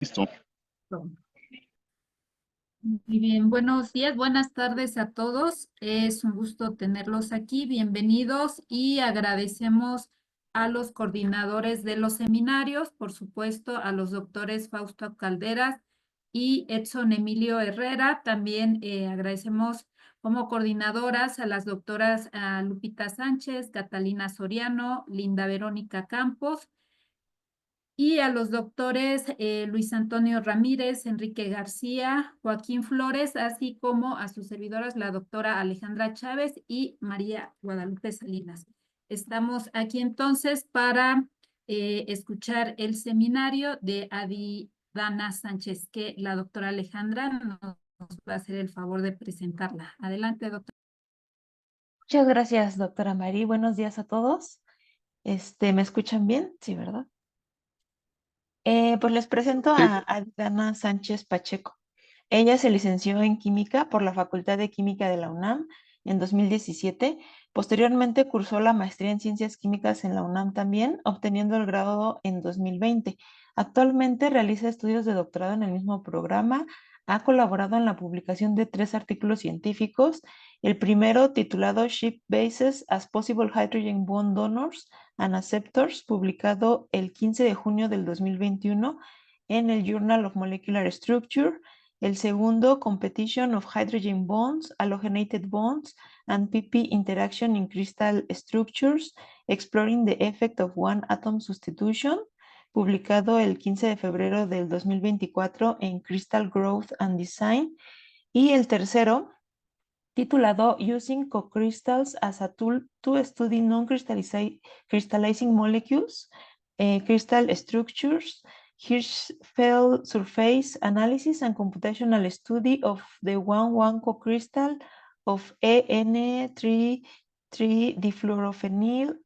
Listo. Muy bien, buenos días, buenas tardes a todos. Es un gusto tenerlos aquí. Bienvenidos y agradecemos a los coordinadores de los seminarios, por supuesto, a los doctores Fausto Calderas y Edson Emilio Herrera. También agradecemos como coordinadoras a las doctoras Lupita Sánchez, Catalina Soriano, Linda Verónica Campos y a los doctores Luis Antonio Ramírez, Enrique García, Joaquín Flores, así como a sus servidoras, la doctora Alejandra Chávez y María Guadalupe Salinas. Estamos aquí entonces para escuchar el seminario de Adidana Sánchez, que la doctora Alejandra nos va a hacer el favor de presentarla. Adelante, doctora. Muchas gracias, doctora Mari. Buenos días a todos. ¿Me escuchan bien? Sí, ¿verdad? Pues les presento Sí, a Adriana Sánchez Pacheco. Ella se licenció en Química por la Facultad de Química de la UNAM en 2017. Posteriormente cursó la maestría en Ciencias Químicas en la UNAM también, obteniendo el grado en 2020. Actualmente realiza estudios de doctorado en el mismo programa. Ha colaborado en la publicación de 3 artículos científicos. El primero, titulado Ship Bases as Possible Hydrogen Bond Donors and Acceptors, publicado el 15 de junio del 2021 en el Journal of Molecular Structure. El segundo, Competition of Hydrogen Bonds, Halogenated Bonds, and PP Interaction in Crystal Structures, Exploring the Effect of One Atom Substitution, publicado el 15 de febrero del 2024 en Crystal Growth and Design. Y el tercero, titulado Using Co-Crystals as a Tool to Study Non-Crystallizing Molecules, Crystal Structures, Hirschfeld Surface Analysis and Computational Study of the 1,1 co-crystal of EN3,3-difluorophenyl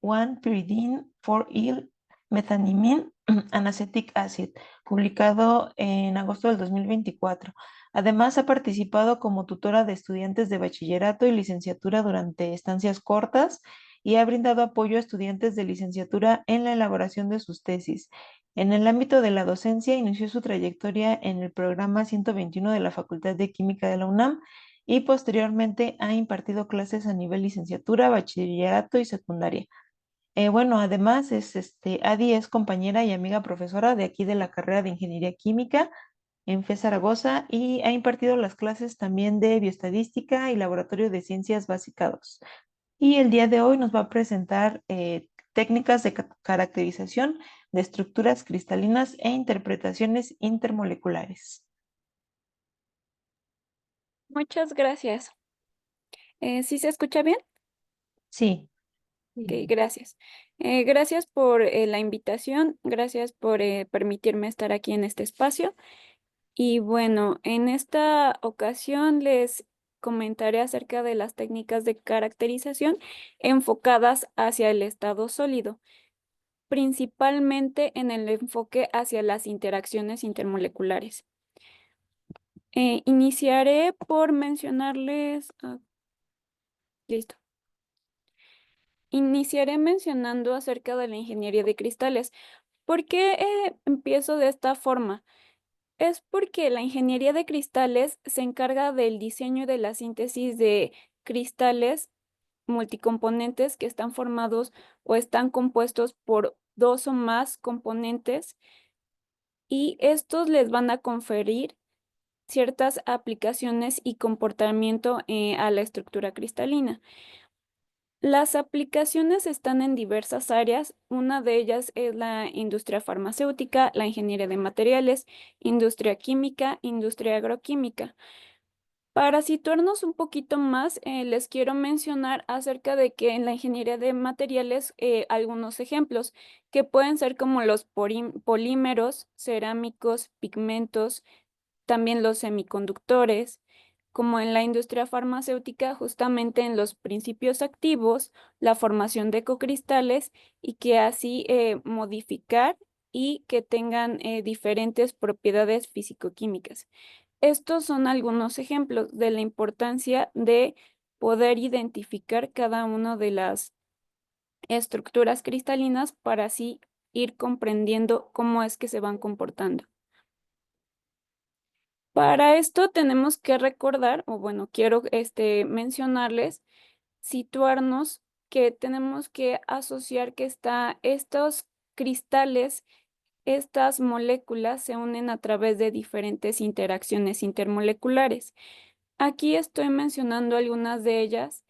1-pyridine 4-il methanimine and acetic acid, publicado en agosto del 2024. Además, ha participado como tutora de estudiantes de bachillerato y licenciatura durante estancias cortas y ha brindado apoyo a estudiantes de licenciatura en la elaboración de sus tesis. En el ámbito de la docencia, inició su trayectoria en el programa 121 de la Facultad de Química de la UNAM y posteriormente ha impartido clases a nivel licenciatura, bachillerato y secundaria. Bueno, además Adi es compañera y amiga profesora de aquí de la carrera de Ingeniería Química en FE Zaragoza y ha impartido las clases también de bioestadística y laboratorio de ciencias básicas 2. Y el día de hoy nos va a presentar técnicas de caracterización de estructuras cristalinas e interpretaciones intermoleculares. Muchas gracias. ¿Sí se escucha bien? Sí, Ok, gracias. Gracias por la invitación, gracias por permitirme estar aquí en este espacio. Y bueno, en esta ocasión les comentaré acerca de las técnicas de caracterización enfocadas hacia el estado sólido, principalmente en el enfoque hacia las interacciones intermoleculares. Iniciaré por mencionarles... listo. Iniciaré mencionando acerca de la ingeniería de cristales. ¿Por qué empiezo de esta forma? Es porque la ingeniería de cristales se encarga del diseño y de la síntesis de cristales multicomponentes que están formados o están compuestos por dos o más componentes y estos les van a conferir ciertas aplicaciones y comportamiento a la estructura cristalina. Las aplicaciones están en diversas áreas. Una de ellas es la industria farmacéutica, la ingeniería de materiales, industria química, industria agroquímica. Para situarnos un poquito más, les quiero mencionar acerca de que en la ingeniería de materiales algunos ejemplos que pueden ser como los polímeros, cerámicos, pigmentos, también los semiconductores, como en la industria farmacéutica, justamente en los principios activos, la formación de cocristales y que así modificar y que tengan diferentes propiedades físico-químicas. Estos son algunos ejemplos de la importancia de poder identificar cada una de las estructuras cristalinas para así ir comprendiendo cómo es que se van comportando. Para esto tenemos que recordar, o bueno, quiero mencionarles, situarnos que tenemos que asociar que estos cristales, estas moléculas se unen a través de diferentes interacciones intermoleculares. Aquí estoy mencionando algunas de ellas,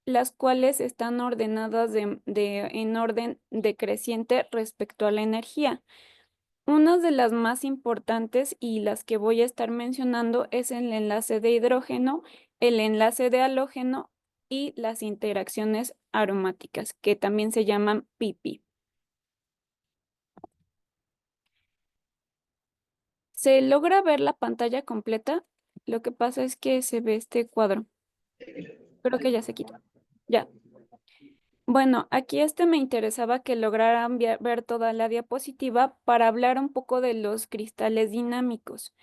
las cuales están ordenadas en orden decreciente respecto a la energía. Una de las más importantes y las que voy a estar mencionando es el enlace de hidrógeno, el enlace de halógeno y las interacciones aromáticas, que también se llaman pp. ¿Se logra ver la pantalla completa? Lo que pasa es que se ve este cuadro. Creo que ya se quitó. Ya. Bueno, aquí me interesaba que lograran ver toda la diapositiva para hablar un poco de los cristales dinámicos.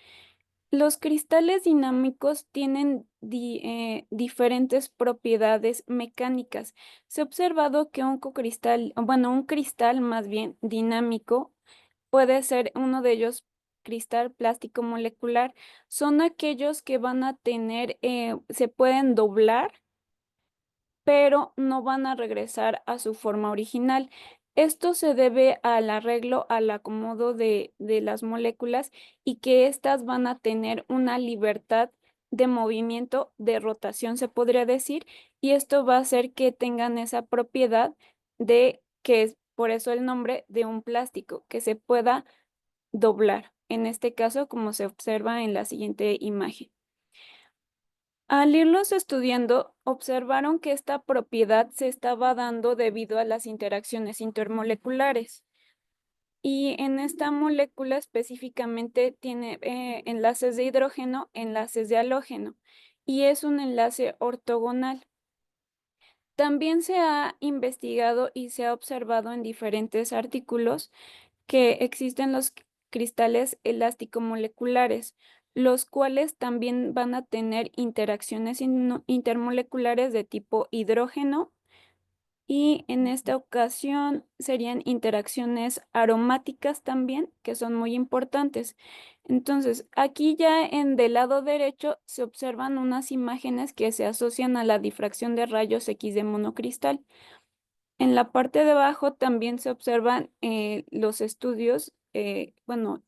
Los cristales dinámicos tienen diferentes propiedades mecánicas. Se ha observado que un cristal más bien dinámico puede ser uno de ellos, cristal plástico molecular. Son aquellos que van a tener, se pueden doblar pero no van a regresar a su forma original. Esto se debe al arreglo, al acomodo de las moléculas y que éstas van a tener una libertad de movimiento, de rotación, se podría decir, y esto va a hacer que tengan esa propiedad de que es por eso el nombre de un plástico, que se pueda doblar. En este caso, como se observa en la siguiente imagen. Al irlos estudiando, observaron que esta propiedad se estaba dando debido a las interacciones intermoleculares. Y en esta molécula específicamente tiene enlaces de hidrógeno, enlaces de halógeno, y es un enlace ortogonal. También se ha investigado y se ha observado en diferentes artículos que existen los cristales elástico-moleculares, los cuales también van a tener interacciones intermoleculares de tipo hidrógeno y en esta ocasión serían interacciones aromáticas también, que son muy importantes. Entonces, aquí ya del lado derecho se observan unas imágenes que se asocian a la difracción de rayos X de monocristal. En la parte de abajo también se observan los estudios, bueno,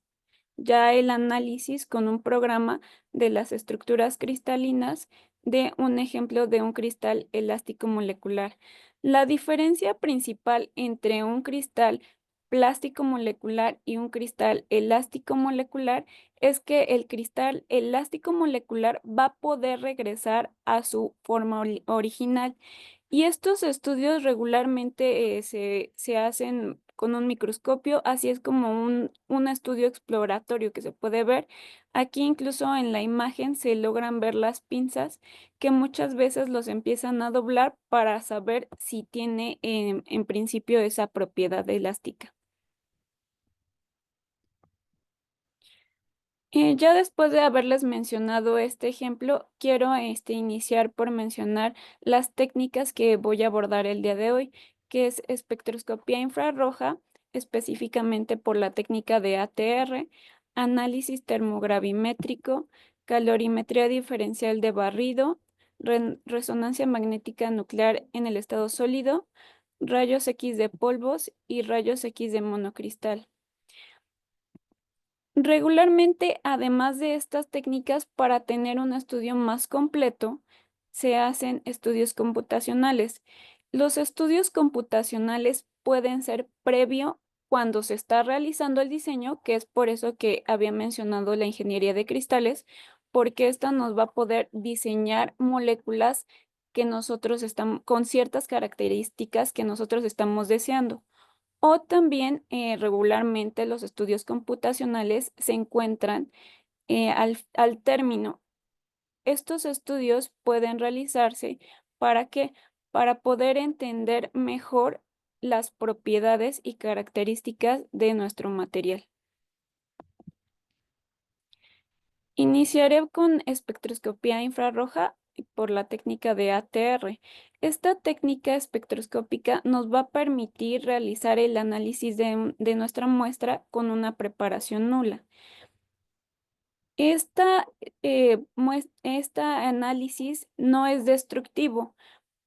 ya el análisis con un programa de las estructuras cristalinas de un ejemplo de un cristal elástico molecular. La diferencia principal entre un cristal plástico molecular y un cristal elástico molecular es que el cristal elástico molecular va a poder regresar a su forma original. Y estos estudios regularmente se hacen con un microscopio, así es como un estudio exploratorio que se puede ver. Aquí incluso en la imagen se logran ver las pinzas que muchas veces los empiezan a doblar para saber si tiene en principio esa propiedad elástica. Ya después de haberles mencionado este ejemplo, quiero iniciar por mencionar las técnicas que voy a abordar el día de hoy, que es espectroscopía infrarroja, específicamente por la técnica de ATR, análisis termogravimétrico, calorimetría diferencial de barrido, resonancia magnética nuclear en el estado sólido, rayos X de polvos y rayos X de monocristal. Regularmente, además de estas técnicas, para tener un estudio más completo, se hacen estudios computacionales. Los estudios computacionales pueden ser previo cuando se está realizando el diseño, que es por eso que había mencionado la ingeniería de cristales, porque esta nos va a poder diseñar moléculas que nosotros estamos, con ciertas características que nosotros estamos deseando. O también regularmente los estudios computacionales se encuentran al término. Estos estudios pueden realizarse ¿para qué? Para poder entender mejor las propiedades y características de nuestro material. Iniciaré con espectroscopía infrarroja por la técnica de ATR. Esta técnica espectroscópica nos va a permitir realizar el análisis de nuestra muestra con una preparación nula. Este análisis no es destructivo,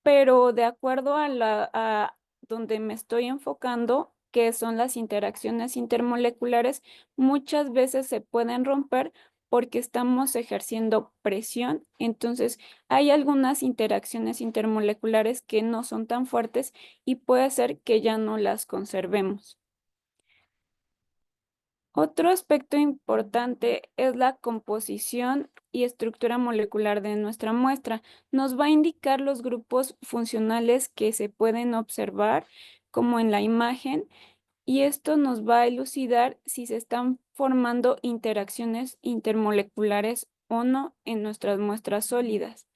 pero de acuerdo a donde me estoy enfocando, que son las interacciones intermoleculares, muchas veces se pueden romper porque estamos ejerciendo presión. Entonces, hay algunas interacciones intermoleculares que no son tan fuertes y puede ser que ya no las conservemos. Otro aspecto importante es la composición y estructura molecular de nuestra muestra. Nos va a indicar los grupos funcionales que se pueden observar, como en la imagen, y esto nos va a elucidar si se están formando interacciones intermoleculares o no en nuestras muestras sólidas.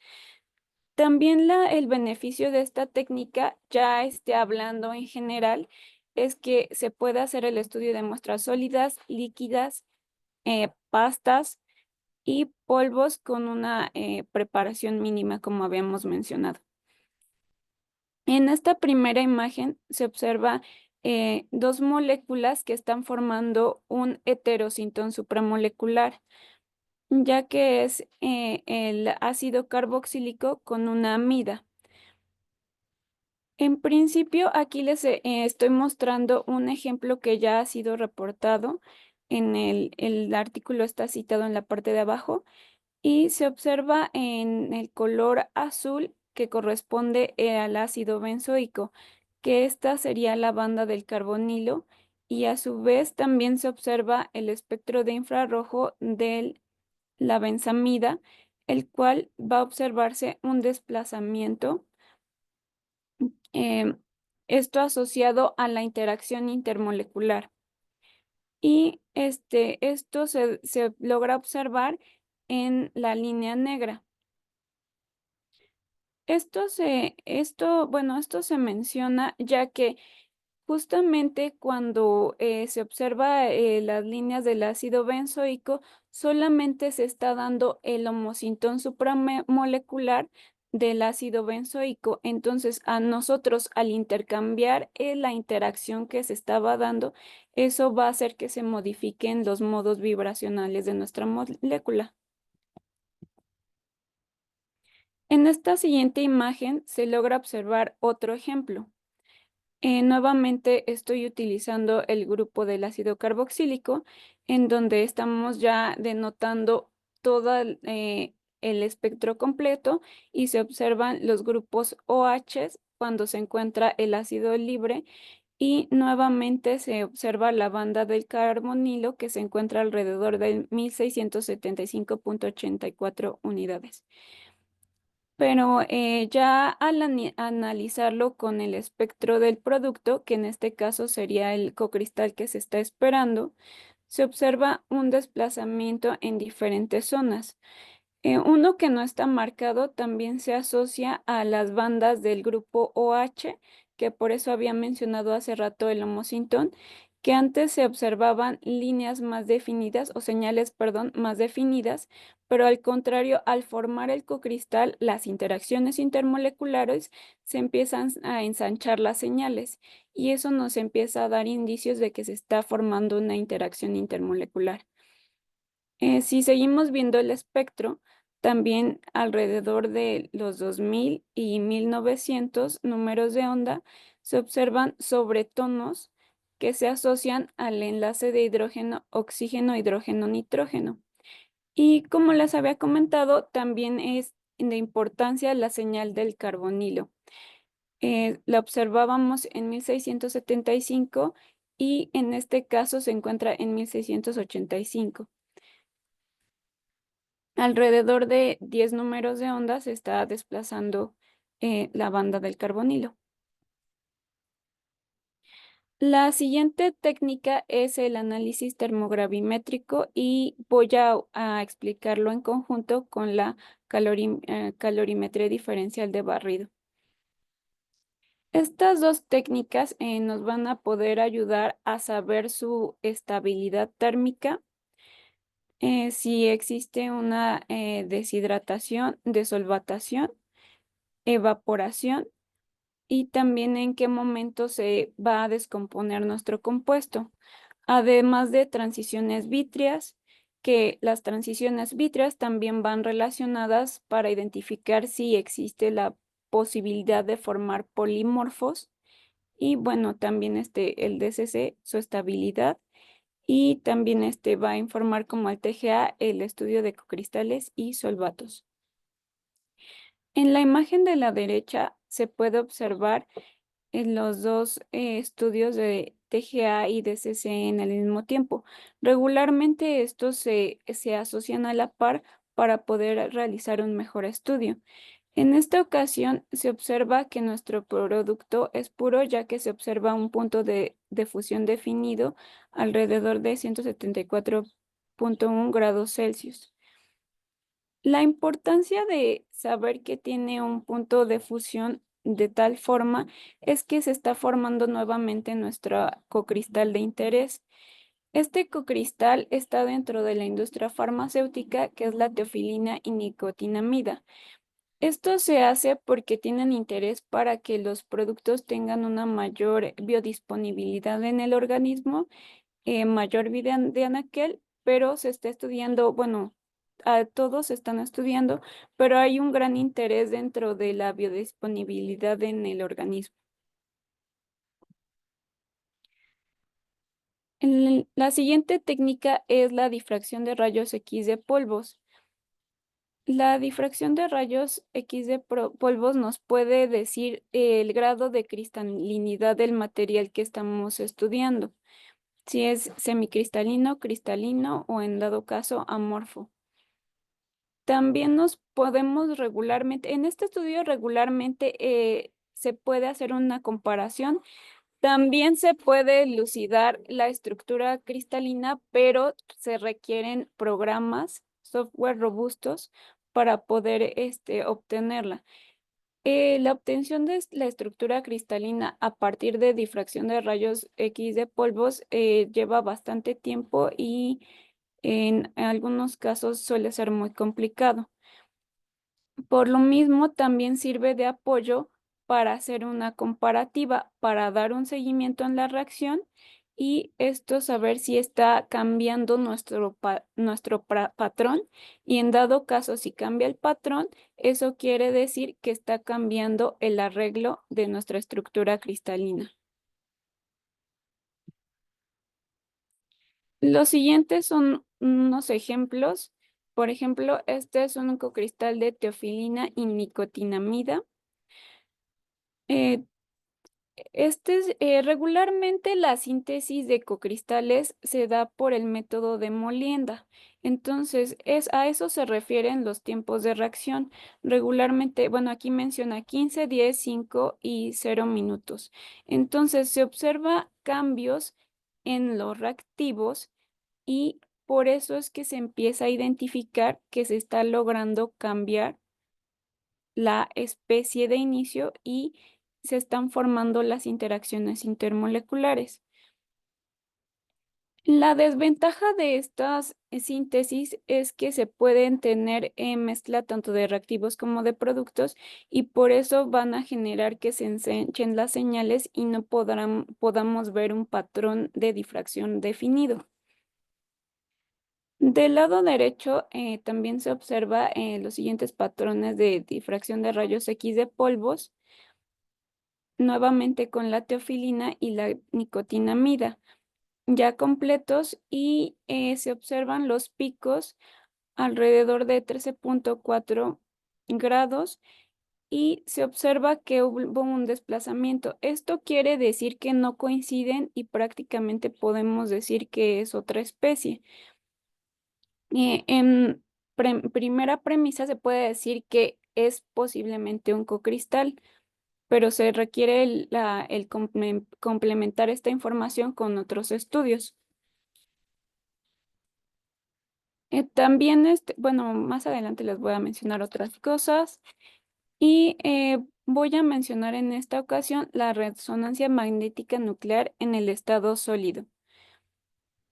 También el beneficio de esta técnica, ya hablando en general, es que se puede hacer el estudio de muestras sólidas, líquidas, pastas y polvos con una preparación mínima, como habíamos mencionado. En esta primera imagen se observa dos moléculas que están formando un heterosintón supramolecular, ya que es el ácido carboxílico con una amida. En principio, aquí les estoy mostrando un ejemplo que ya ha sido reportado. El artículo está citado en la parte de abajo y se observa en el color azul que corresponde al ácido benzoico, que esta sería la banda del carbonilo, y a su vez también se observa el espectro de infrarrojo de la benzamida, el cual va a observarse un desplazamiento, em, esto asociado a la interacción intermolecular. Y esto se logra observar en la línea negra. Esto se menciona ya que justamente cuando se observa las líneas del ácido benzoico, solamente se está dando el homosintón supramolecular del ácido benzoico. Entonces, a nosotros, al intercambiar la interacción que se estaba dando, eso va a hacer que se modifiquen los modos vibracionales de nuestra molécula. En esta siguiente imagen se logra observar otro ejemplo. Nuevamente estoy utilizando el grupo del ácido carboxílico, en donde estamos ya denotando todo el espectro completo y se observan los grupos OH cuando se encuentra el ácido libre, y nuevamente se observa la banda del carbonilo que se encuentra alrededor de 1675,84 unidades. Pero ya al analizarlo con el espectro del producto, que en este caso sería el cocristal que se está esperando, se observa un desplazamiento en diferentes zonas. Uno que no está marcado también se asocia a las bandas del grupo OH, que por eso había mencionado hace rato el homosintón, que antes se observaban líneas más definidas o señales, perdón, más definidas, pero al contrario, al formar el cocristal, las interacciones intermoleculares se empiezan a ensanchar las señales, y eso nos empieza a dar indicios de que se está formando una interacción intermolecular. Si seguimos viendo el espectro, también alrededor de los 2000 y 1900 números de onda se observan sobretonos que se asocian al enlace de hidrógeno, oxígeno, hidrógeno, nitrógeno. Y como les había comentado, también es de importancia la señal del carbonilo. La observábamos en 1675 y en este caso se encuentra en 1685. Alrededor de 10 números de onda se está desplazando la banda del carbonilo. La siguiente técnica es el análisis termogravimétrico y voy a explicarlo en conjunto con la calorimetría diferencial de barrido. Estas dos técnicas nos van a poder ayudar a saber su estabilidad térmica, si existe una deshidratación, desolvatación, evaporación, y también en qué momento se va a descomponer nuestro compuesto, además de transiciones vítreas que las transiciones vítreas también van relacionadas para identificar si existe la posibilidad de formar polimorfos y bueno, también el DCC, su estabilidad y también va a informar como el TGA el estudio de ecocristales y solvatos. En la imagen de la derecha se puede observar en los dos estudios de TGA y DCC en el mismo tiempo. Regularmente estos se asocian a la par para poder realizar un mejor estudio. En esta ocasión se observa que nuestro producto es puro ya que se observa un punto de fusión definido alrededor de 174.1 grados Celsius. La importancia de saber que tiene un punto de fusión de tal forma es que se está formando nuevamente nuestro cocristal de interés. Este cocristal está dentro de la industria farmacéutica, que es la teofilina y nicotinamida. Esto se hace porque tienen interés para que los productos tengan una mayor biodisponibilidad en el organismo, mayor vida de anaquel, pero se está estudiando, bueno, todos están estudiando, pero hay un gran interés dentro de la biodisponibilidad en el organismo. La siguiente técnica es la difracción de rayos X de polvos. La difracción de rayos X de polvos nos puede decir el grado de cristalinidad del material que estamos estudiando, si es semicristalino, cristalino o en dado caso amorfo. También nos podemos regularmente, en este estudio regularmente se puede hacer una comparación. También se puede elucidar la estructura cristalina, pero se requieren programas, software robustos para poder obtenerla. La obtención de la estructura cristalina a partir de difracción de rayos X de polvos lleva bastante tiempo y en algunos casos suele ser muy complicado. Por lo mismo, también sirve de apoyo para hacer una comparativa, para dar un seguimiento en la reacción y esto saber si está cambiando nuestro patrón y en dado caso si cambia el patrón, eso quiere decir que está cambiando el arreglo de nuestra estructura cristalina. Los siguientes son unos ejemplos. Por ejemplo, este es un cocristal de teofilina y nicotinamida. Eh, regularmente la síntesis de cocristales se da por el método de molienda. Entonces, a eso se refieren los tiempos de reacción. Regularmente, bueno, aquí menciona 15, 10, 5 y 0 minutos. Entonces, se observa cambios en los reactivos y por eso es que se empieza a identificar que se está logrando cambiar la especie de inicio y se están formando las interacciones intermoleculares. La desventaja de estas síntesis es que se pueden tener mezcla tanto de reactivos como de productos y por eso van a generar que se ensanchen las señales y no podamos ver un patrón de difracción definido. Del lado derecho también se observa los siguientes patrones de difracción de rayos X de polvos, nuevamente con la teofilina y la nicotinamida, ya completos y se observan los picos alrededor de 13.4 grados y se observa que hubo un desplazamiento. Esto quiere decir que no coinciden y prácticamente podemos decir que es otra especie. En primera premisa se puede decir que es posiblemente un cocristal, pero se requiere el complementar esta información con otros estudios. También, bueno, más adelante les voy a mencionar otras cosas y voy a mencionar en esta ocasión la resonancia magnética nuclear en el estado sólido.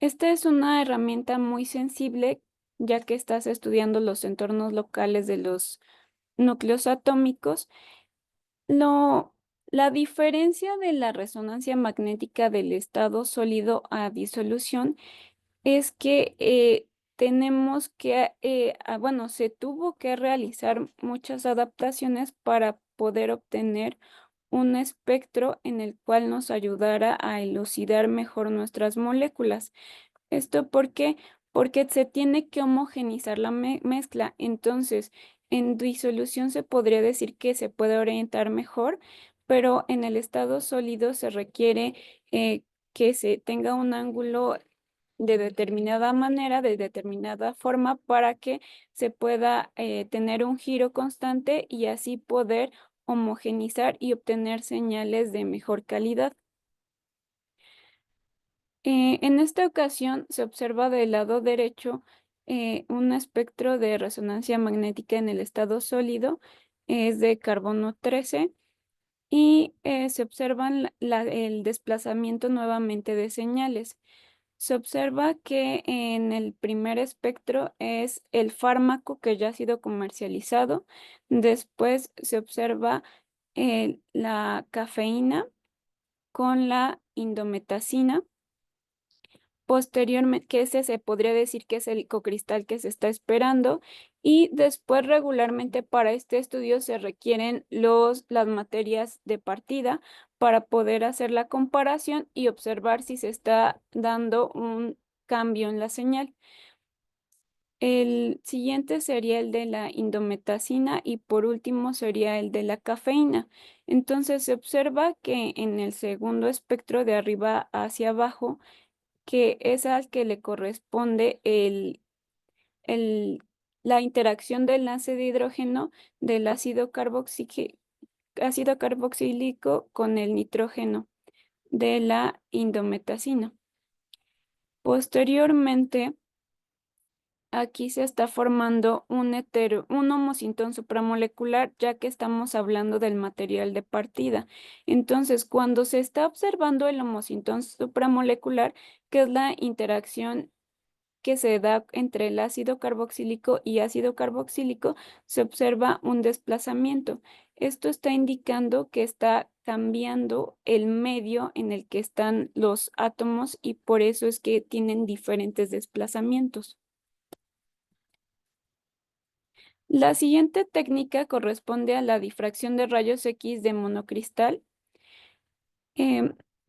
Esta es una herramienta muy sensible ya que estás estudiando los entornos locales de los núcleos atómicos. La diferencia de la resonancia magnética del estado sólido a disolución es que tenemos que, bueno, se tuvo que realizar muchas adaptaciones para poder obtener un espectro en el cual nos ayudara a elucidar mejor nuestras moléculas. ¿Esto por qué? Porque se tiene que homogenizar la mezcla. Entonces, en disolución se podría decir que se puede orientar mejor, pero en el estado sólido se requiere que se tenga un ángulo de determinada manera, de determinada forma, para que se pueda tener un giro constante y así poder homogenizar y obtener señales de mejor calidad. En esta ocasión se observa del lado derecho un espectro de resonancia magnética en el estado sólido, es de carbono 13 y se observan el desplazamiento nuevamente de señales. Se observa que en el primer espectro es el fármaco que ya ha sido comercializado. Después se observa la cafeína con la indometacina. Posteriormente, que ese se podría decir que es el cocristal que se está esperando, y después regularmente para este estudio se requieren las materias de partida para poder hacer la comparación y observar si se está dando un cambio en la señal. El siguiente sería el de la indometacina y por último sería el de la cafeína. Entonces se observa que en el segundo espectro de arriba hacia abajo, que es al que le corresponde el- la interacción del enlace de hidrógeno del ácido carboxílico con el nitrógeno de la indometacina. Posteriormente, aquí se está formando un homocintón supramolecular, ya que estamos hablando del material de partida. Entonces, cuando se está observando el homocintón supramolecular, que es la interacción que se da entre el ácido carboxílico y ácido carboxílico, se observa un desplazamiento. Esto está indicando que está cambiando el medio en el que están los átomos y por eso es que tienen diferentes desplazamientos. La siguiente técnica corresponde a la difracción de rayos X de monocristal.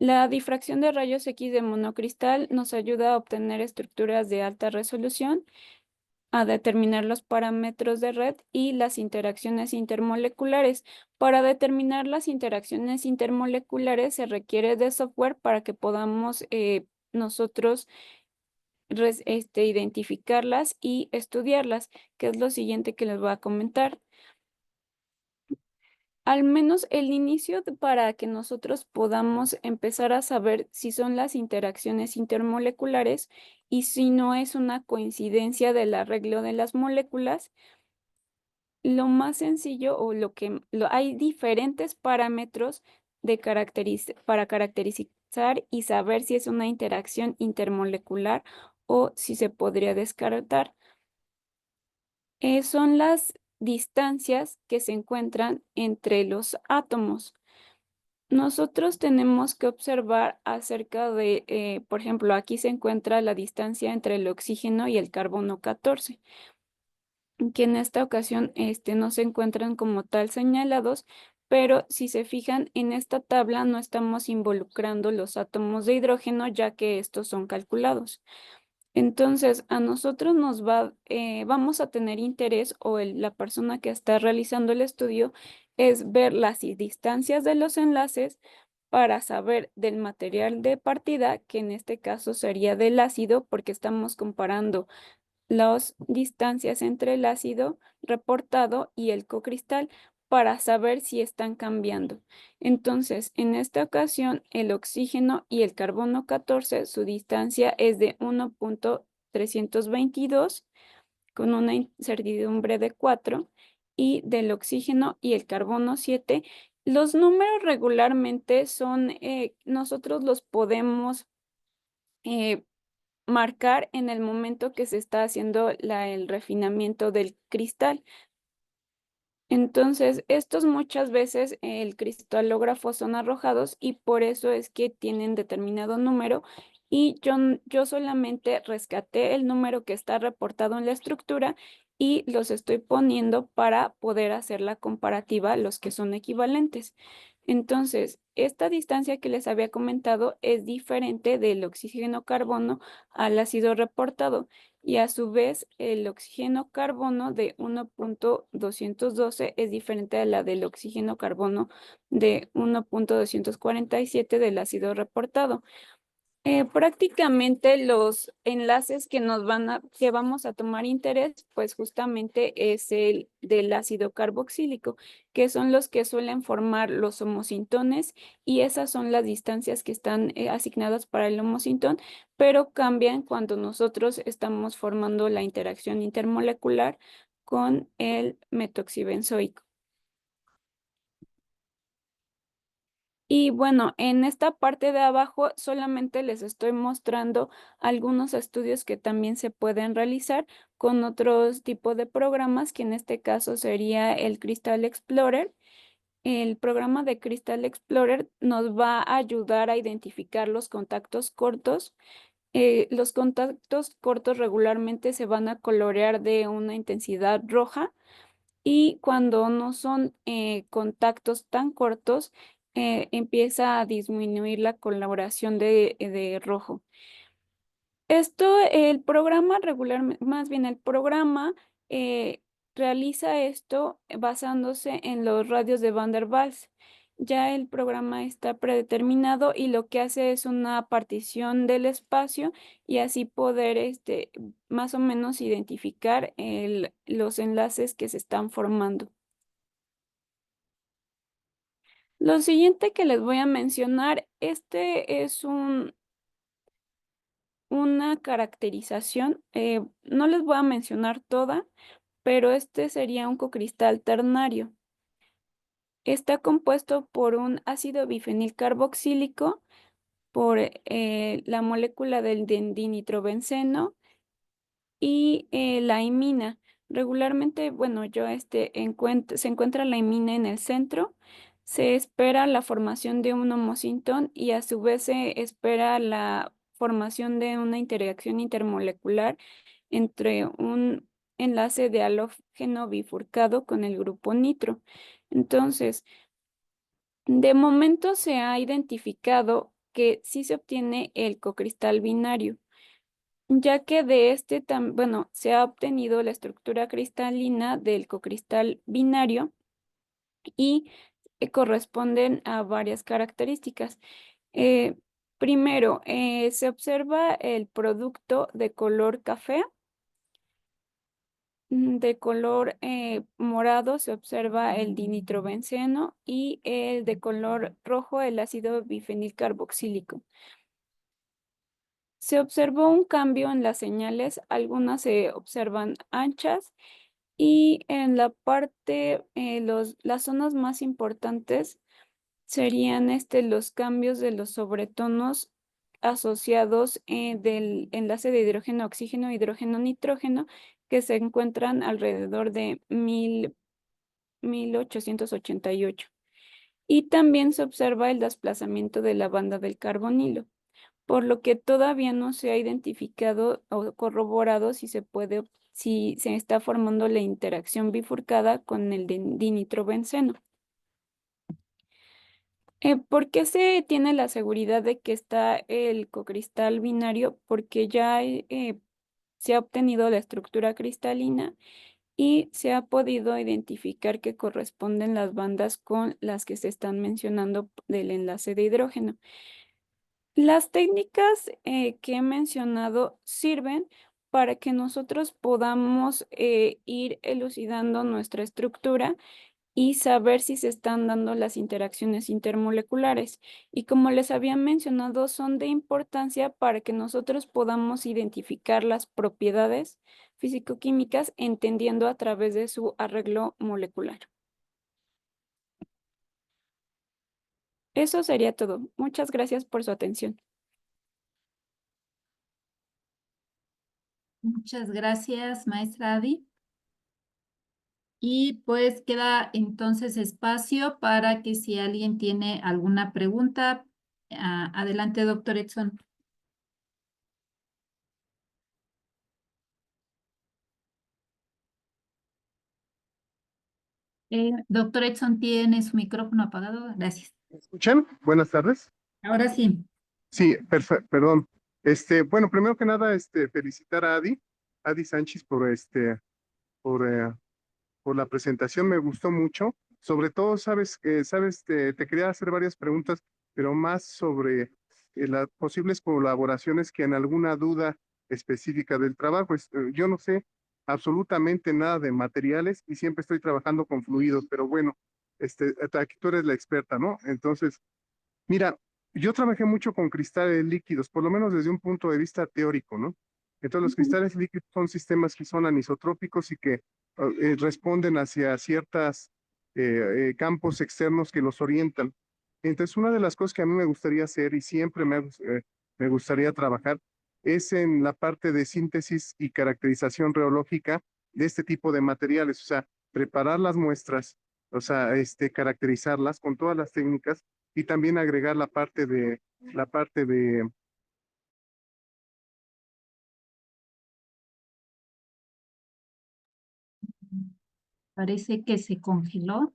La difracción de rayos X de monocristal nos ayuda a obtener estructuras de alta resolución, a determinar los parámetros de red y las interacciones intermoleculares. Para determinar las interacciones intermoleculares se requiere de software para que podamos nosotros identificarlas y estudiarlas, que es lo siguiente que les voy a comentar. Al menos el inicio para que nosotros podamos empezar a saber si son las interacciones intermoleculares y si no es una coincidencia del arreglo de las moléculas. Lo más sencillo o hay diferentes parámetros para caracterizar y saber si es una interacción intermolecular o si se podría descartar. Son las distancias que se encuentran entre los átomos. Nosotros tenemos que observar acerca de, por ejemplo, aquí se encuentra la distancia entre el oxígeno y el carbono 14, que en esta ocasión no se encuentran como tal señalados, pero si se fijan en esta tabla no estamos involucrando los átomos de hidrógeno, ya que estos son calculados. Entonces, a nosotros vamos a tener interés, o la persona que está realizando el estudio, es ver las distancias de los enlaces para saber del material de partida, que en este caso sería del ácido, porque estamos comparando las distancias entre el ácido reportado y el cocristal para saber si están cambiando. Entonces, en esta ocasión, el oxígeno y el carbono 14, su distancia es de 1.322 con una incertidumbre de 4, y del oxígeno y el carbono 7, los números regularmente son, nosotros los podemos eh, marcar en el momento que se está haciendo el refinamiento del cristal. Entonces, estos muchas veces el cristalógrafo son arrojados y por eso es que tienen determinado número y yo solamente rescaté el número que está reportado en la estructura y los estoy poniendo para poder hacer la comparativa, los que son equivalentes. Entonces, esta distancia que les había comentado es diferente del oxígeno-carbono al ácido reportado y a su vez el oxígeno-carbono de 1.212 es diferente a la del oxígeno-carbono de 1.247 del ácido reportado. Prácticamente los enlaces que vamos a tomar interés, pues justamente es el del ácido carboxílico, que son los que suelen formar los homosintones y esas son las distancias que están asignadas para el homosintón, pero cambian cuando nosotros estamos formando la interacción intermolecular con el metoxibenzoico. Y bueno, en esta parte de abajo solamente les estoy mostrando algunos estudios que también se pueden realizar con otros tipos de programas, que en este caso sería el Crystal Explorer. El programa de Crystal Explorer nos va a ayudar a identificar los contactos cortos. Los contactos cortos regularmente se van a colorear de una intensidad roja y cuando no son contactos tan cortos, empieza a disminuir la coloración de rojo. El programa más bien el programa eh, realiza esto basándose en los radios de Van der Waals. Ya el programa está predeterminado y lo que hace es una partición del espacio y así poder más o menos identificar los enlaces que se están formando. Lo siguiente que les voy a mencionar, este es una caracterización. No les voy a mencionar toda, pero este sería un cocristal ternario. Está compuesto por un ácido bifenil carboxílico, por la molécula del dinitrobenceno y la imina. Regularmente, bueno, se encuentra la imina en el centro, se espera la formación de un homosintón y a su vez se espera la formación de una interacción intermolecular entre un enlace de halógeno bifurcado con el grupo nitro. Entonces, de momento se ha identificado que sí se obtiene el cocristal binario, ya que bueno, se ha obtenido la estructura cristalina del cocristal binario y corresponden a varias características. Eh, Primero, se observa el producto de color café. De color morado se observa el dinitrobenceno y el de color rojo el ácido bifenilcarboxílico. Se observó un cambio en las señales, algunas se observan anchas y en la parte, las zonas más importantes serían los cambios de los sobretonos asociados del enlace de hidrógeno, oxígeno, hidrógeno, nitrógeno, que se encuentran alrededor de 1888. Y también se observa el desplazamiento de la banda del carbonilo, por lo que todavía no se ha identificado o corroborado si se está formando la interacción bifurcada con el dinitrobenceno. ¿Por qué se tiene la seguridad de que está el cocristal binario? Porque ya se ha obtenido la estructura cristalina y se ha podido identificar que corresponden las bandas con las que se están mencionando del enlace de hidrógeno. Las técnicas que he mencionado sirven para que nosotros podamos ir elucidando nuestra estructura y saber si se están dando las interacciones intermoleculares. Y como les había mencionado, son de importancia para que nosotros podamos identificar las propiedades físico-químicas entendiendo a través de su arreglo molecular. Eso sería todo. Muchas gracias por su atención. Muchas gracias, maestra Adi. Y pues queda entonces espacio para que si alguien tiene alguna pregunta, adelante, doctor Edson. Doctor Edson tiene su micrófono apagado. Gracias. ¿Me escuchan? Buenas tardes. Ahora sí. Sí, perdón. Bueno, primero que nada, felicitar a Adi Sánchez por, eh, por la presentación, me gustó mucho. Sobre todo, te quería hacer varias preguntas, pero más sobre las posibles colaboraciones que en alguna duda específica del trabajo. Yo no sé absolutamente nada de materiales y siempre estoy trabajando con fluidos, pero bueno, aquí tú eres la experta, ¿no? Entonces, mira, yo trabajé mucho con cristales líquidos, por lo menos desde un punto de vista teórico, ¿no? Entonces, los cristales líquidos son sistemas que son anisotrópicos y que responden hacia ciertos campos externos que los orientan. Entonces, una de las cosas que a mí me gustaría hacer y siempre me gustaría trabajar es en la parte de síntesis y caracterización reológica de este tipo de materiales, o sea, preparar las muestras, o sea, caracterizarlas con todas las técnicas y también agregar la parte de Parece que se congeló.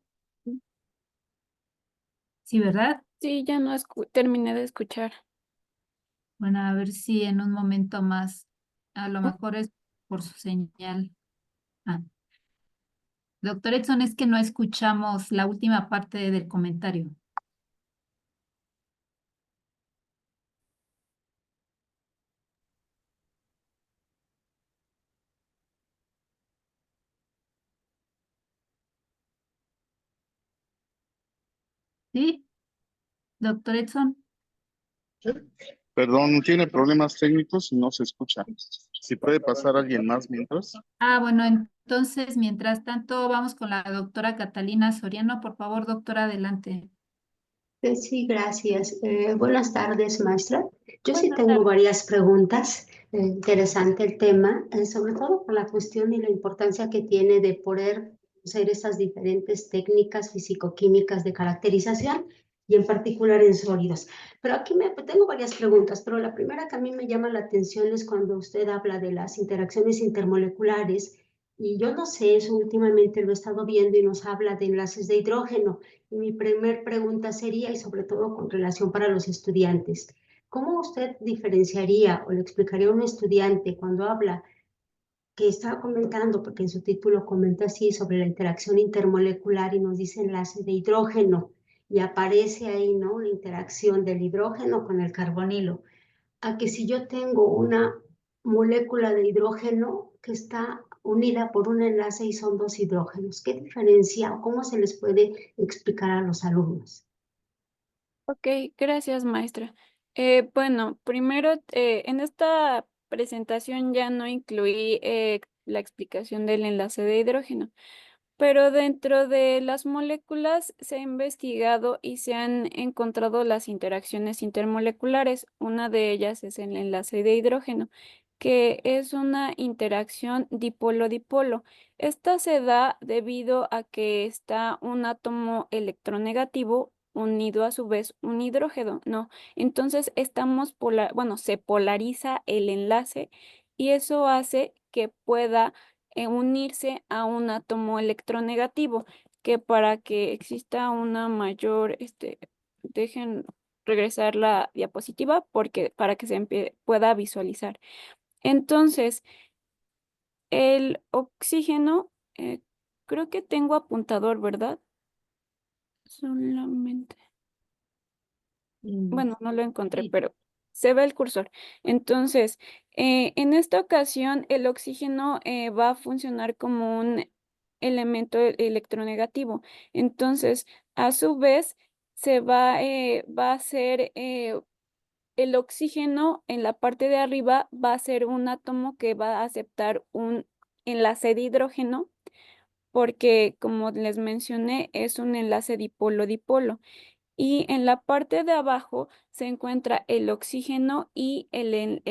Sí, ¿verdad? Sí, ya no terminé de escuchar. Bueno, a ver si en un momento más, a lo mejor es por su señal. Ah. Doctor Edson, es que no escuchamos la última parte del comentario. ¿Sí? Doctor Edson. Perdón, tiene problemas técnicos y no se escucha. Si puede pasar alguien más mientras. Ah, bueno, entonces, mientras tanto, vamos con la doctora Catalina Soriano. Por favor, doctora, adelante. Sí, gracias. Buenas tardes, maestra. Yo sí Buenas tengo tardes. varias preguntas. Interesante el tema, sobre todo por la cuestión y la importancia que tiene de poder hacer esas diferentes técnicas fisicoquímicas de caracterización y en particular en sólidos. Pero aquí tengo varias preguntas, pero la primera que a mí me llama la atención es cuando usted habla de las interacciones intermoleculares y yo no sé, eso últimamente lo he estado viendo y nos habla de enlaces de hidrógeno. Y mi primer pregunta sería, y sobre todo con relación para los estudiantes, ¿cómo usted diferenciaría o le explicaría a un estudiante cuando habla, que estaba comentando, porque en su título comenta así, sobre la interacción intermolecular y nos dice enlace de hidrógeno, y aparece ahí, ¿no?, la interacción del hidrógeno con el carbonilo, a que si yo tengo una molécula de hidrógeno que está unida por un enlace y son dos hidrógenos, ¿qué diferencia o cómo se les puede explicar a los alumnos? Ok, gracias, maestra. Bueno, primero, en esta presentación ya no incluí la explicación del enlace de hidrógeno. Pero dentro de las moléculas se ha investigado y se han encontrado las interacciones intermoleculares. Una de ellas es el enlace de hidrógeno, que es una interacción dipolo-dipolo. Esta se da debido a que está un átomo electronegativo unido a su vez un hidrógeno, ¿no? Entonces bueno, se polariza el enlace y eso hace que pueda unirse a un átomo electronegativo, que para que exista una mayor, dejen regresar la diapositiva porque para que pueda visualizar. Entonces, el oxígeno, creo que tengo apuntador, ¿verdad? Solamente. Bueno, no lo encontré, Sí. pero se ve el cursor. Entonces, en esta ocasión, el oxígeno va a funcionar como un elemento electronegativo. Entonces, a su vez, va a ser el oxígeno en la parte de arriba, va a ser un átomo que va a aceptar un enlace de hidrógeno, porque como les mencioné, es un enlace dipolo-dipolo. Y en la parte de abajo se encuentra el oxígeno y el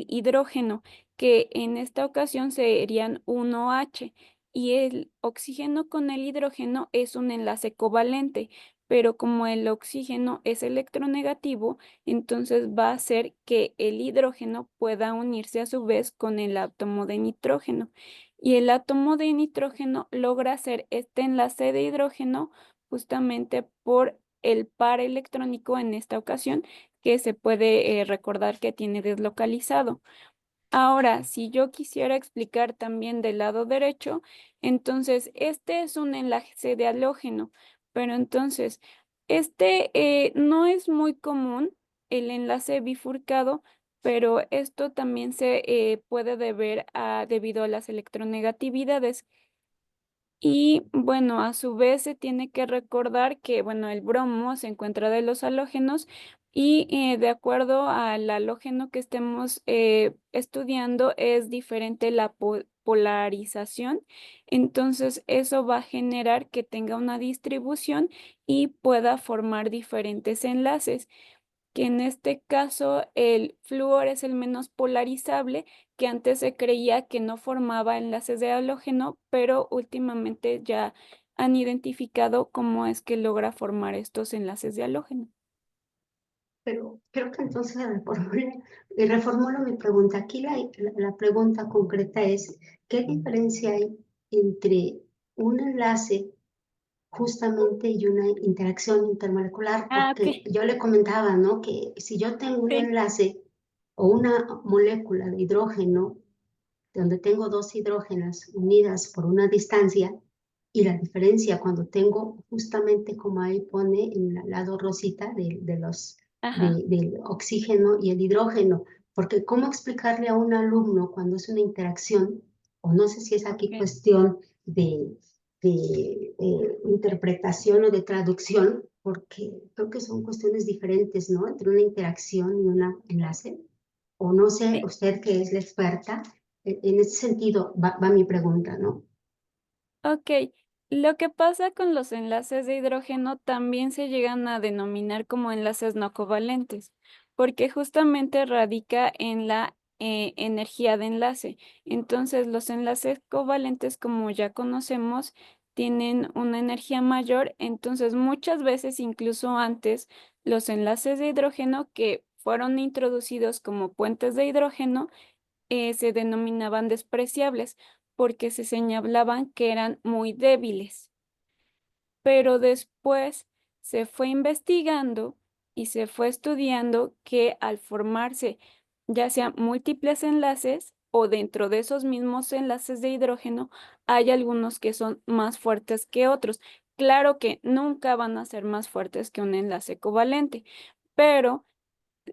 hidrógeno, que en esta ocasión serían 1H. Y el oxígeno con el hidrógeno es un enlace covalente, pero como el oxígeno es electronegativo, entonces va a hacer que el hidrógeno pueda unirse a su vez con el átomo de nitrógeno. y el átomo de nitrógeno logra hacer este enlace de hidrógeno justamente por el par electrónico en esta ocasión, que se puede recordar que tiene deslocalizado. Ahora, si yo quisiera explicar también del lado derecho, entonces este es un enlace de halógeno, pero entonces este no es muy común, el enlace bifurcado, pero esto también se puede deber debido a las electronegatividades. Y bueno, a su vez se tiene que recordar que, bueno, el bromo se encuentra de los halógenos y de acuerdo al halógeno que estemos estudiando es diferente la polarización. Entonces, eso va a generar que tenga una distribución y pueda formar diferentes enlaces, que en este caso el flúor es el menos polarizable, que antes se creía que no formaba enlaces de halógeno, pero últimamente ya han identificado cómo es que logra formar estos enlaces de halógeno. Pero creo que entonces reformulo mi pregunta. Aquí la pregunta concreta es, ¿qué diferencia hay entre un enlace justamente y una interacción intermolecular? Porque Ok. yo le comentaba, ¿no? Que si yo tengo un Sí. enlace o una molécula de hidrógeno donde tengo dos hidrógenas unidas por una distancia, y la diferencia cuando tengo justamente como ahí pone en el lado rosita Ajá. del oxígeno y el hidrógeno, porque ¿cómo explicarle a un alumno cuando es una interacción, o no sé si es aquí Ok. cuestión de interpretación o de traducción, porque creo que son cuestiones diferentes, ¿no? Entre una interacción y un enlace, o no sé, Sí. usted que es la experta, en ese sentido va mi pregunta, ¿no? Ok, lo que pasa con los enlaces de hidrógeno también se llegan a denominar como enlaces no covalentes, porque justamente radica en la energía de enlace. Entonces, los enlaces covalentes, como ya conocemos, tienen una energía mayor, entonces muchas veces, incluso antes, los enlaces de hidrógeno que fueron introducidos como puentes de hidrógeno, se denominaban despreciables porque se señalaban que eran muy débiles. Pero después se fue investigando y se fue estudiando que al formarse ya sea múltiples enlaces o dentro de esos mismos enlaces de hidrógeno, hay algunos que son más fuertes que otros. Claro que nunca van a ser más fuertes que un enlace covalente, pero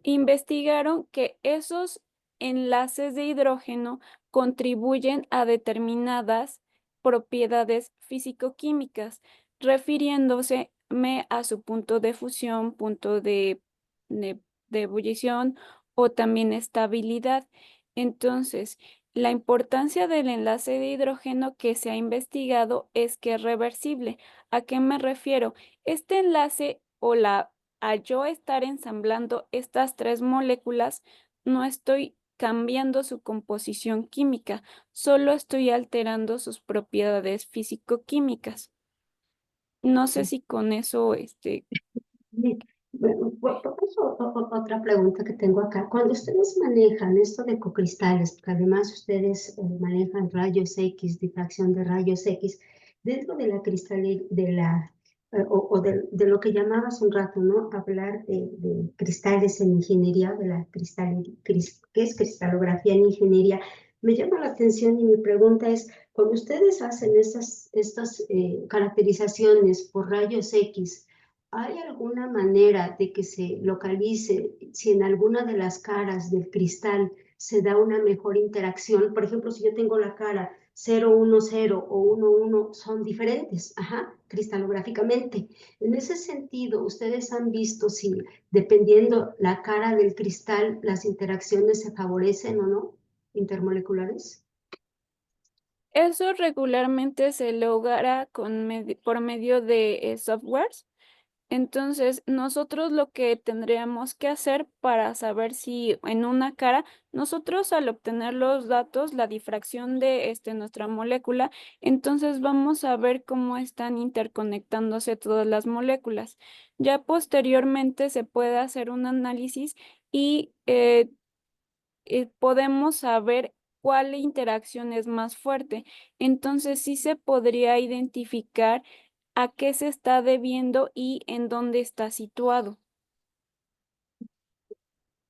investigaron que esos enlaces de hidrógeno contribuyen a determinadas propiedades físico-químicas, refiriéndoseme a su punto de fusión, punto de, de ebullición o también estabilidad. Entonces, la importancia del enlace de hidrógeno que se ha investigado es que es reversible. ¿A qué me refiero? Este enlace o al yo estar ensamblando estas tres moléculas, no estoy cambiando su composición química, solo estoy alterando sus propiedades físico-químicas. No sé si con eso, Bien. Bueno, por eso otra pregunta que tengo acá. Cuando ustedes manejan esto de cocristales, porque además ustedes manejan rayos X, difracción de rayos X, dentro de la de lo que llamabas un rato, ¿no? Hablar de cristales en ingeniería, de la ¿qué es cristalografía en ingeniería? Me llama la atención y mi pregunta es, cuando ustedes hacen estas caracterizaciones por rayos X, ¿hay alguna manera de que se localice si en alguna de las caras del cristal se da una mejor interacción? Por ejemplo, si yo tengo la cara 010 o 11, son diferentes, ajá, cristalográficamente. En ese sentido, ¿ustedes han visto si, dependiendo la cara del cristal, las interacciones se favorecen o no, intermoleculares? eso regularmente se logra por medio de softwares. Entonces, nosotros lo que tendríamos que hacer para saber si en una cara, nosotros al obtener los datos, la difracción de nuestra molécula, entonces vamos a ver cómo están interconectándose todas las moléculas. Ya posteriormente se puede hacer un análisis y podemos saber cuál interacción es más fuerte. Entonces sí se podría identificar a qué se está debiendo y en dónde está situado.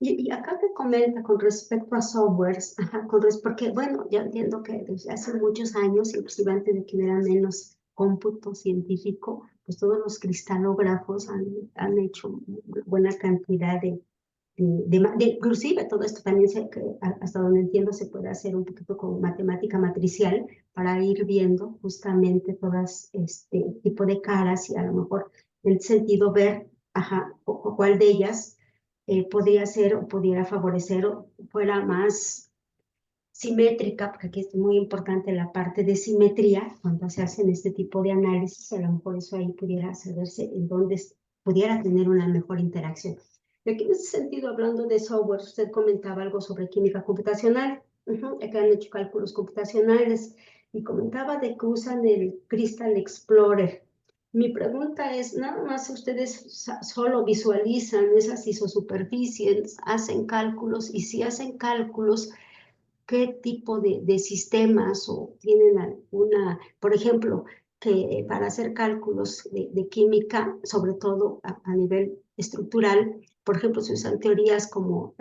Y acá te comenta con respecto a softwares, ajá, porque bueno, ya entiendo que desde hace muchos años, inclusive antes de que hubiera menos cómputo científico, pues todos los cristalógrafos han hecho buena cantidad inclusive todo esto también hasta donde entiendo se puede hacer un poquito con matemática matricial para ir viendo justamente todas este tipo de caras y a lo mejor en el sentido ver, ajá, o cuál de ellas podría ser o pudiera favorecer o fuera más simétrica, porque aquí es muy importante la parte de simetría cuando se hacen este tipo de análisis, a lo mejor eso ahí pudiera saberse en dónde pudiera tener una mejor interacción. Y aquí en ese sentido, hablando de software, usted comentaba algo sobre química computacional, que han hecho cálculos computacionales, y comentaba de que usan el Crystal Explorer. Mi pregunta es, nada más ustedes solo visualizan esas isosuperficies, hacen cálculos, y si hacen cálculos, ¿qué tipo de sistemas o tienen alguna, por ejemplo, que para hacer cálculos de química, sobre todo a nivel estructural, por ejemplo, se usan teorías como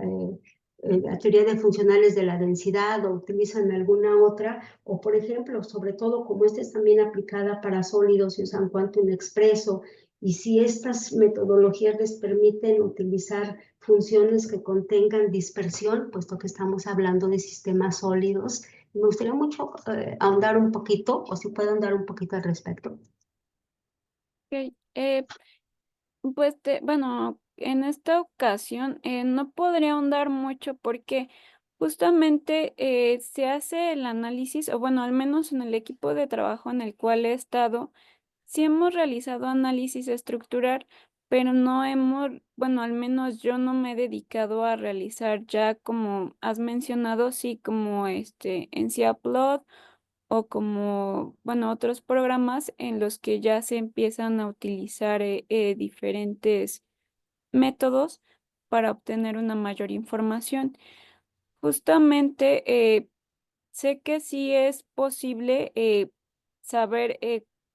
la teoría de funcionales de la densidad o utilizan alguna otra, o por ejemplo, sobre todo como esta es también aplicada para sólidos, se usan quantum expreso, y si estas metodologías les permiten utilizar funciones que contengan dispersión, puesto que estamos hablando de sistemas sólidos. Me gustaría mucho ahondar un poquito, o si puedo ahondar un poquito al respecto. Ok, pues bueno, en esta ocasión no podría ahondar mucho porque justamente se hace el análisis, o bueno, al menos en el equipo de trabajo en el cual he estado, sí hemos realizado análisis estructural, pero no hemos, bueno, al menos yo no me he dedicado a realizar ya como has mencionado, sí, como en Plot o como, bueno, otros programas en los que ya se empiezan a utilizar diferentes métodos para obtener una mayor información. Justamente sé que sí es posible saber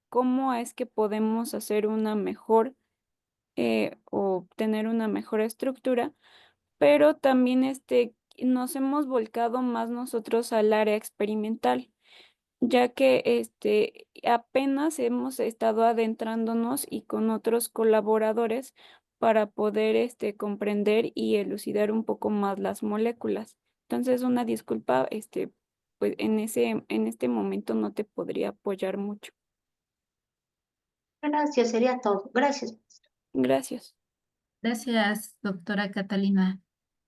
cómo es que podemos hacer una mejor o tener una mejor estructura, pero también nos hemos volcado más nosotros al área experimental, ya que apenas hemos estado adentrándonos y con otros colaboradores para poder comprender y elucidar un poco más las moléculas. Entonces, una disculpa, pues en este momento no te podría apoyar mucho. Gracias, sería todo. Gracias. Gracias. Gracias, doctora Catalina.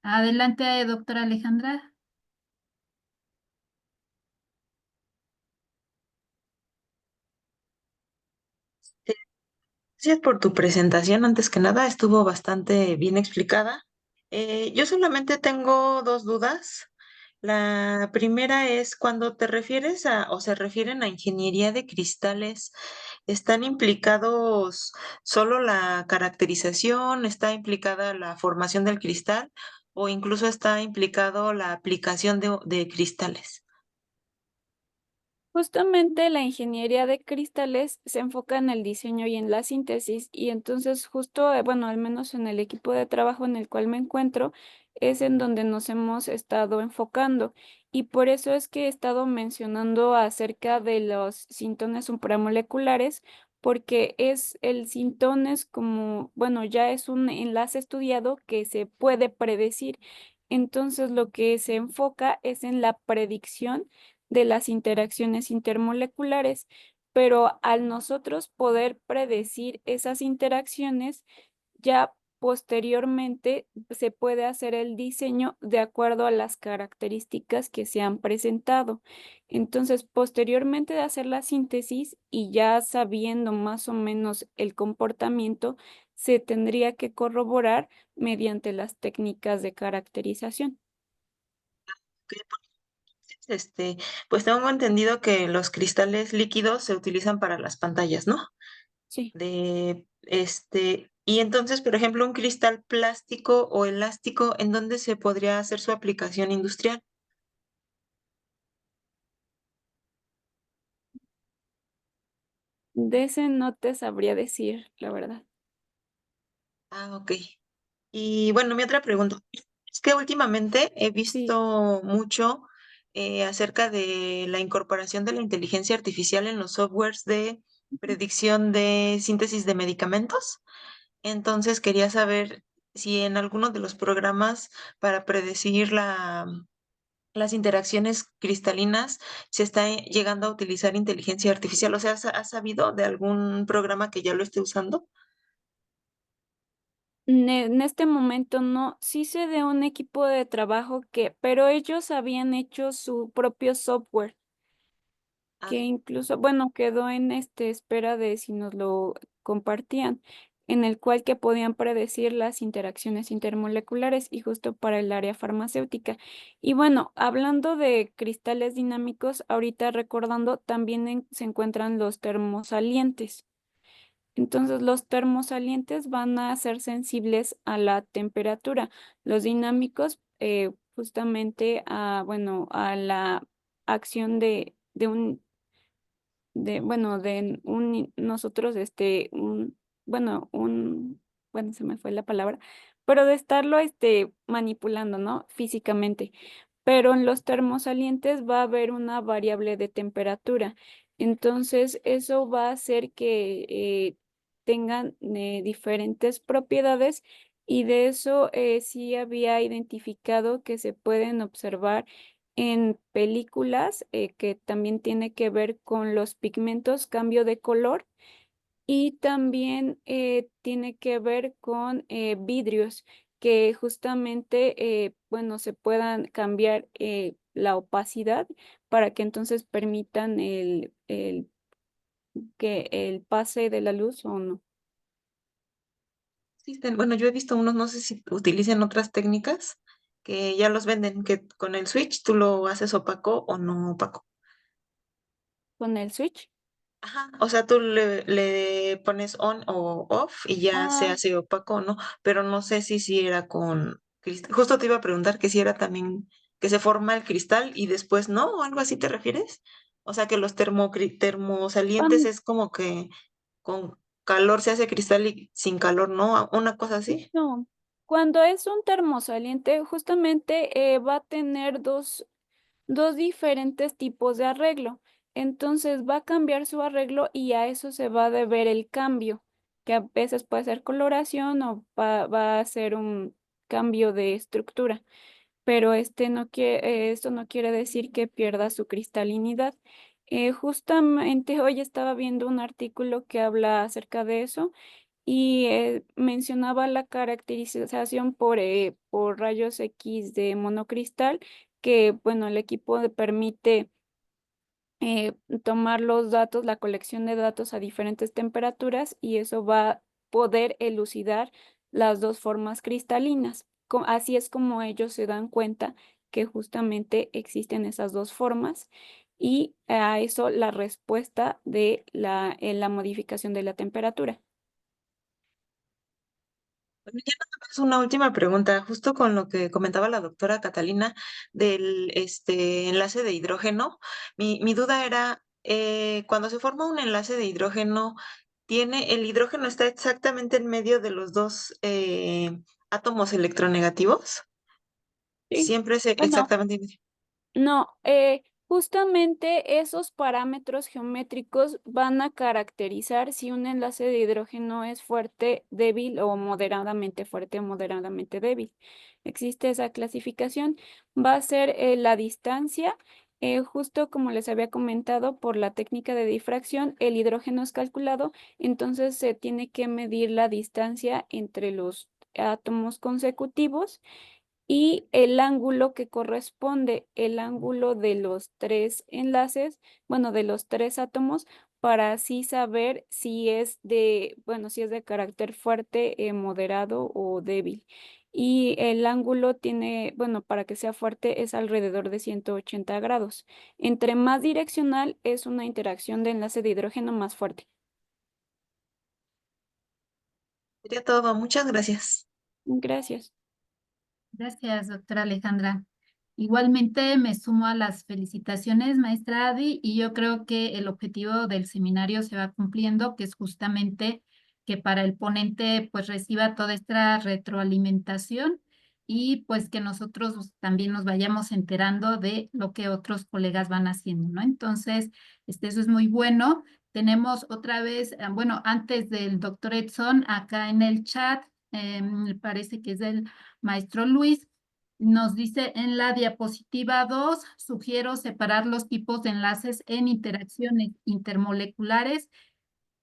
Adelante, doctora Alejandra. Gracias por tu presentación. Antes que nada, estuvo bastante bien explicada. Yo solamente tengo dos dudas. La primera es cuando te refieres a o se refieren a ingeniería de cristales, ¿están implicados solo la caracterización, está implicada la formación del cristal o incluso está implicado la aplicación de cristales? Justamente la ingeniería de cristales se enfoca en el diseño y en la síntesis, y entonces justo, bueno, al menos en el equipo de trabajo en el cual me encuentro, es en donde nos hemos estado enfocando. Y por eso es que he estado mencionando acerca de los sintones supramoleculares, porque el sintón es como, bueno, ya es un enlace estudiado que se puede predecir. Entonces lo que se enfoca es en la predicción de las interacciones intermoleculares, pero al nosotros poder predecir esas interacciones, ya posteriormente se puede hacer el diseño de acuerdo a las características que se han presentado. Entonces, posteriormente de hacer la síntesis y ya sabiendo más o menos el comportamiento, se tendría que corroborar mediante las técnicas de caracterización. Este, pues tengo entendido que los cristales líquidos se utilizan para las pantallas, ¿no? Sí. Y entonces, por ejemplo, un cristal plástico o elástico, ¿en dónde se podría hacer su aplicación industrial? De ese no te sabría decir, la verdad. Ah, ok. Y bueno, mi otra pregunta es que últimamente he Sí. visto mucho acerca de la incorporación de la inteligencia artificial en los softwares de predicción de síntesis de medicamentos. Entonces quería saber si en alguno de los programas para predecir las interacciones cristalinas se está llegando a utilizar inteligencia artificial. O sea, ¿has sabido de algún programa que ya lo esté usando? En este momento no, sí sé de un equipo de trabajo pero ellos habían hecho su propio software, Ah, que incluso, bueno, quedó en espera de si nos lo compartían, en el cual que podían predecir las interacciones intermoleculares y justo para el área farmacéutica. Y bueno, hablando de cristales dinámicos, ahorita recordando, también se encuentran los termosalientes. Entonces, los termosalientes van a ser sensibles a la temperatura. Los dinámicos, justamente bueno, a la acción nosotros, bueno, se me fue la palabra, pero de estarlo, manipulando, ¿no? Físicamente. Pero en los termosalientes va a haber una variable de temperatura. Entonces, eso va a hacer que tengan diferentes propiedades y de eso sí había identificado que se pueden observar en películas que también tiene que ver con los pigmentos, cambio de color y también tiene que ver con vidrios que justamente, bueno, se puedan cambiar la opacidad para que entonces permitan que el pase de la luz o no. existen, bueno, yo he visto unos, no sé si utilicen otras técnicas que ya los venden, que con el switch tú lo haces opaco o no opaco. Con el switch. Ajá, o sea, tú le pones on o off y ya se Ah, hace opaco, ¿no? Pero no sé si era con cristal. Justo te iba a preguntar que si era también que se forma el cristal y después no, o algo así te refieres. O sea, que los termosalientes cuan- es como que con calor se hace cristal y sin calor, ¿no? Una cosa así. no. Cuando es un termosaliente, justamente va a tener dos diferentes tipos de arreglo. Entonces va a cambiar su arreglo y a eso se va a deber el cambio, que a veces puede ser coloración o va a ser un cambio de estructura, pero esto no quiere decir que pierda su cristalinidad. Justamente hoy estaba viendo un artículo que habla acerca de eso y mencionaba la caracterización por rayos X de monocristal, que bueno, el equipo permite eh, tomar los datos, la colección de datos a diferentes temperaturas y eso va a poder elucidar las dos formas cristalinas. Así es como ellos se dan cuenta que justamente existen esas dos formas y a eso la respuesta de la modificación de la temperatura. Bueno, ya nada más una última pregunta, justo con lo que comentaba la doctora Catalina del enlace de hidrógeno. Mi duda era, cuando se forma un enlace de hidrógeno, el hidrógeno está exactamente en medio de los dos átomos electronegativos? Sí. Siempre es Bueno, exactamente en medio. no, justamente esos parámetros geométricos van a caracterizar si un enlace de hidrógeno es fuerte, débil o moderadamente fuerte o moderadamente débil. Existe esa clasificación. Va a ser la distancia, justo como les había comentado, por la técnica de difracción, el hidrógeno es calculado, entonces se tiene que medir la distancia entre los átomos consecutivos y el ángulo que corresponde, el ángulo de los tres enlaces, bueno, de los tres átomos, para así saber si es bueno, si es de carácter fuerte, moderado o débil. Y el ángulo tiene, bueno, para que sea fuerte es alrededor de 180 grados. Entre más direccional es una interacción de enlace de hidrógeno más fuerte. Sería todo. Muchas gracias. Gracias. Gracias, doctora Alejandra. Igualmente me sumo a las felicitaciones, maestra Adi, y yo creo que el objetivo del seminario se va cumpliendo, que es justamente que para el ponente pues reciba toda esta retroalimentación y pues que nosotros también nos vayamos enterando de lo que otros colegas van haciendo, ¿no? Entonces, eso es muy bueno. Tenemos otra vez, bueno, antes del doctor Edson, acá en el chat, me parece que es del maestro Luis. Nos dice en la diapositiva 2, sugiero separar los tipos de enlaces en interacciones intermoleculares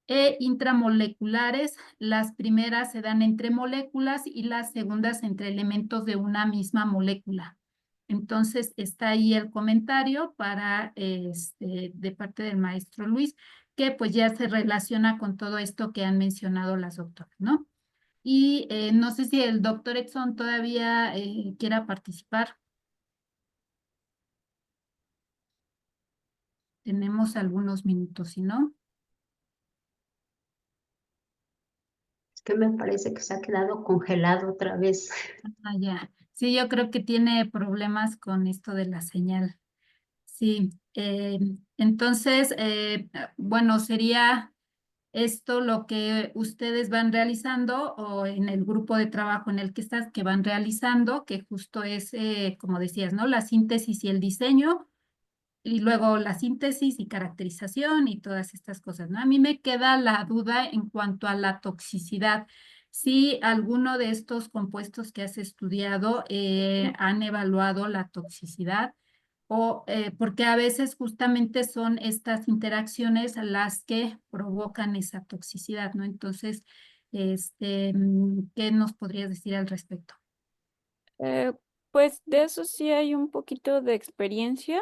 e intramoleculares. Las primeras se dan entre moléculas y las segundas entre elementos de una misma molécula. Entonces está ahí el comentario para de parte del maestro Luis, que pues ya se relaciona con todo esto que han mencionado las doctoras, ¿no? Y no sé si el doctor Edson todavía quiera participar. Tenemos algunos minutos, si no. Es que me parece que se ha quedado congelado otra vez. Ah, ya. Sí, yo creo que tiene problemas con esto de la señal. Sí, entonces, bueno, sería esto lo que ustedes van realizando o en el grupo de trabajo en el que estás, que van realizando, que justo es, como decías, ¿no? La síntesis y el diseño, y luego la síntesis y caracterización y todas estas cosas, ¿no? A mí me queda la duda en cuanto a la toxicidad. Si alguno de estos compuestos que has estudiado han evaluado la toxicidad o porque a veces justamente son estas interacciones las que provocan esa toxicidad, ¿no? Entonces, ¿qué nos podrías decir al respecto? Eh, pues de eso sí hay un poquito de experiencia,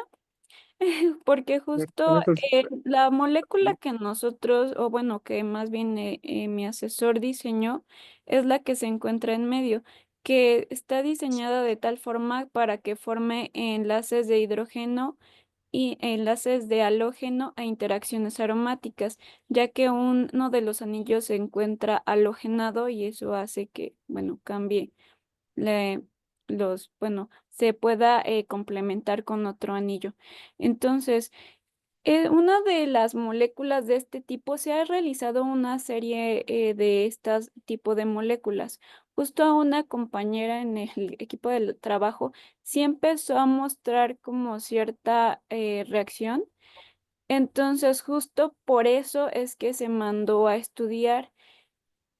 porque justo Entonces, la molécula que nosotros, o bueno, que más bien mi asesor diseñó, es la que se encuentra en medio, que está diseñada de tal forma para que forme enlaces de hidrógeno y enlaces de halógeno a interacciones aromáticas, ya que uno de los anillos se encuentra halogenado y eso hace que, bueno, cambie le- bueno, se pueda complementar con otro anillo. Entonces, una de las moléculas de este tipo se ha realizado una serie de estas tipo de moléculas. Justo a una compañera en el equipo de trabajo sí empezó a mostrar como cierta reacción. Entonces, justo por eso es que se mandó a estudiar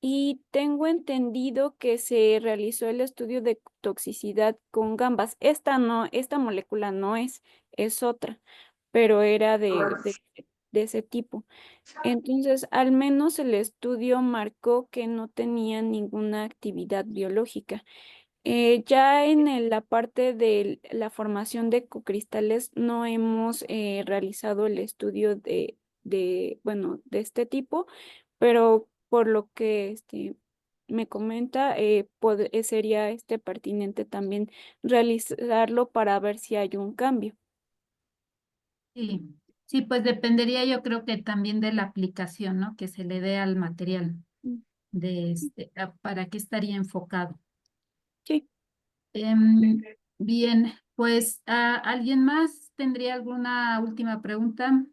y tengo entendido que se realizó el estudio de toxicidad con gambas. Esta no, esta molécula no es otra, pero era de ese tipo. Entonces, al menos el estudio marcó que no tenía ninguna actividad biológica. Ya en la parte de la formación de cocristales no hemos realizado el estudio bueno, de este tipo, pero por lo que me comenta, sería pertinente también realizarlo para ver si hay un cambio. Sí, sí, pues dependería yo creo que también de la aplicación, ¿no? Que se le dé al material Mm, para qué estaría enfocado. Sí. Bien, pues ¿alguien más tendría alguna última pregunta?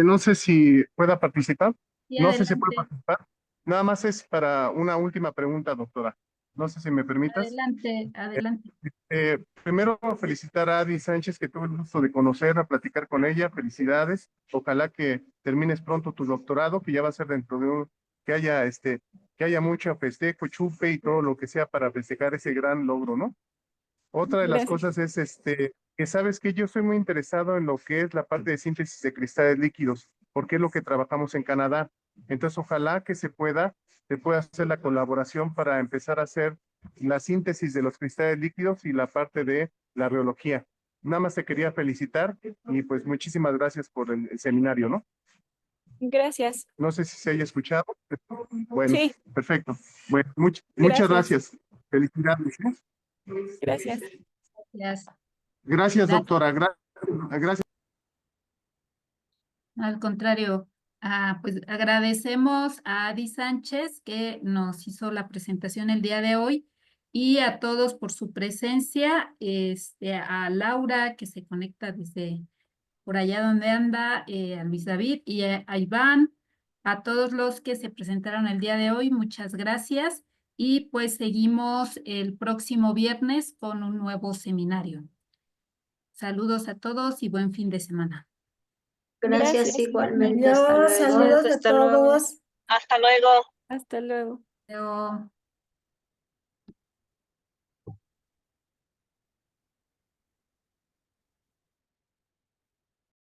no sé si pueda participar. Sí, No sé si puede adelante, participar. Nada más es para una última pregunta, doctora. No sé si me permitas. adelante, adelante. Primero, felicitar a Adi Sánchez, que tuve el gusto de conocerla, platicar con ella. Felicidades. Ojalá que termines pronto tu doctorado, que ya va a ser dentro de que haya que haya mucho festejo, chupe y todo lo que sea para festejar ese gran logro, ¿no? Otra de las Gracias. cosas es que sabes que yo estoy muy interesado en lo que es la parte de síntesis de cristales líquidos, porque es lo que trabajamos en Canadá. Entonces, ojalá que se pueda hacer la colaboración para empezar a hacer la síntesis de los cristales líquidos y la parte de la reología. Nada más te quería felicitar y pues muchísimas gracias por el seminario, ¿no? Gracias. No sé si se haya escuchado. Bueno, Sí, perfecto. Bueno, muchas gracias. gracias. Felicidades, ¿eh? Gracias. Gracias. Gracias, Gracias. doctora. Gracias. Al contrario, pues agradecemos a Adi Sánchez que nos hizo la presentación el día de hoy y a todos por su presencia, a Laura que se conecta desde por allá donde anda, a Luis David y a Iván, a todos los que se presentaron el día de hoy, muchas gracias y pues seguimos el próximo viernes con un nuevo seminario. Saludos a todos y buen fin de semana. Gracias igualmente. Hasta Adiós, luego. saludos a Hasta luego. todos. Hasta luego. Hasta luego. Adiós.